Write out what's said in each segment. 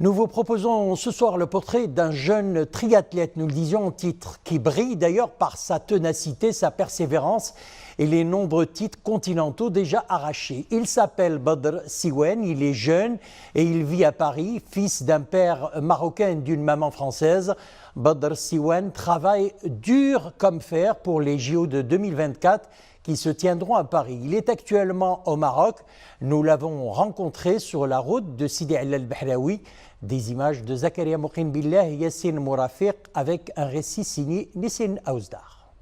Nous vous proposons ce soir le portrait d'un jeune triathlète, nous le disions en titre, qui brille d'ailleurs par sa ténacité, sa persévérance et les nombreux titres continentaux déjà arrachés. Il s'appelle Badr Siwen, il est jeune et il vit à Paris, fils d'un père marocain et d'une maman française. Badr Siwen travaille dur comme fer pour les JO de 2024 qui se tiendront à Paris. Il est actuellement au Maroc. Nous l'avons rencontré sur la route de Sidi al-Bahraoui. Des images de Zakaria Mouqin Billah et Yassine Mourafiq avec un récit signé Nissin Aouzdar.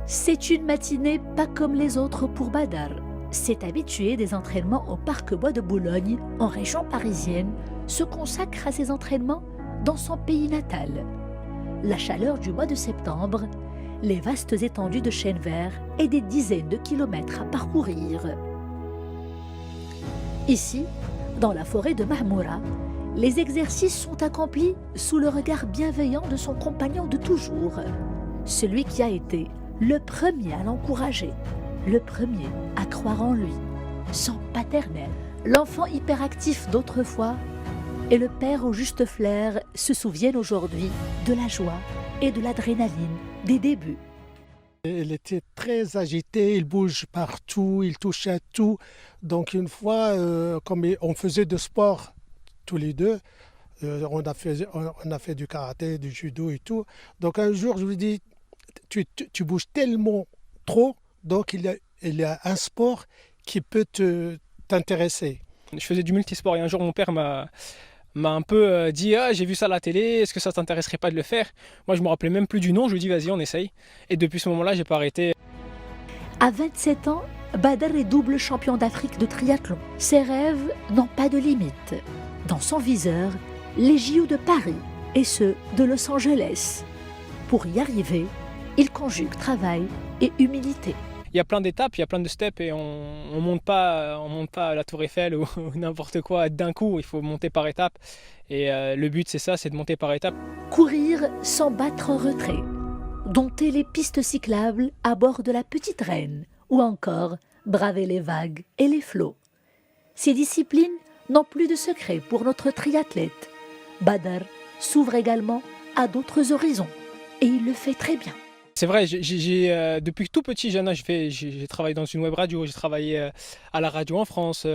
C'est une matinée pas comme les autres pour Badr. Cet habitué des entraînements au Parc Bois de Boulogne, en région parisienne, se consacre à ses entraînements dans son pays natal. La chaleur du mois de septembre, les vastes étendues de chênes verts et des dizaines de kilomètres à parcourir. Ici, dans la forêt de Mahmoura, les exercices sont accomplis sous le regard bienveillant de son compagnon de toujours, celui qui a été le premier à l'encourager, le premier à croire en lui, son paternel, l'enfant hyperactif d'autrefois et le père au juste flair se souviennent aujourd'hui de la joie et de l'adrénaline des débuts. Il était très agité, il bouge partout, il touche à tout. Donc une fois, comme on faisait de sport tous les deux, on a fait du karaté, du judo et tout. Donc un jour, je lui dis, tu bouges tellement trop, donc il y a un sport qui peut t'intéresser. Je faisais du multisport et un jour mon père m'a un peu dit « Ah, j'ai vu ça à la télé, est-ce que ça t'intéresserait pas de le faire ?» Moi, je me rappelais même plus du nom, je lui dis « Vas-y, on essaye ». Et depuis ce moment-là, j'ai pas arrêté. À 27 ans, Badr est double champion d'Afrique de triathlon. Ses rêves n'ont pas de limite. Dans son viseur, les JO de Paris et ceux de Los Angeles. Pour y arriver, il conjugue travail et humilité. Il y a plein d'étapes, il y a plein de steps et on monte pas à la Tour Eiffel ou n'importe quoi d'un coup, il faut monter par étapes. Et le but c'est ça, c'est de monter par étapes. Courir sans battre en retrait, dompter les pistes cyclables à bord de la Petite Reine ou encore braver les vagues et les flots. Ces disciplines n'ont plus de secret pour notre triathlète. Badr s'ouvre également à d'autres horizons et il le fait très bien. C'est vrai, depuis tout petit jeune âge, j'ai travaillé dans une web radio, j'ai travaillé à la radio en France,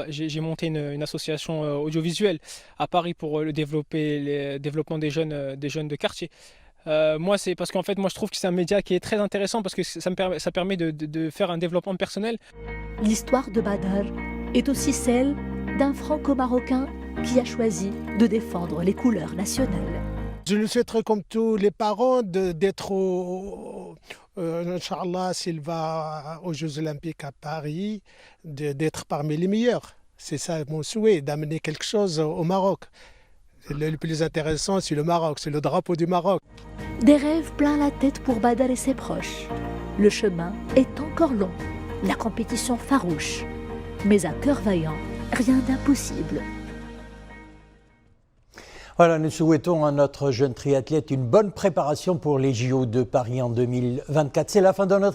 j'ai monté une association audiovisuelle à Paris pour le développement des jeunes de quartier. Moi, c'est parce qu'en fait, moi, je trouve que c'est un média qui est très intéressant parce que ça permet de faire un développement personnel. L'histoire de Badr est aussi celle d'un franco-marocain qui a choisi de défendre les couleurs nationales. Je le souhaiterais comme tous les parents d'être, Inch'Allah, s'il va aux Jeux Olympiques à Paris, d'être parmi les meilleurs. C'est ça mon souhait, d'amener quelque chose au Maroc. Le plus intéressant, c'est le Maroc, c'est le drapeau du Maroc. Des rêves plein la tête pour Badr et ses proches. Le chemin est encore long, la compétition farouche. Mais à cœur vaillant, rien d'impossible. Voilà, nous souhaitons à notre jeune triathlète une bonne préparation pour les JO de Paris en 2024. C'est la fin de notre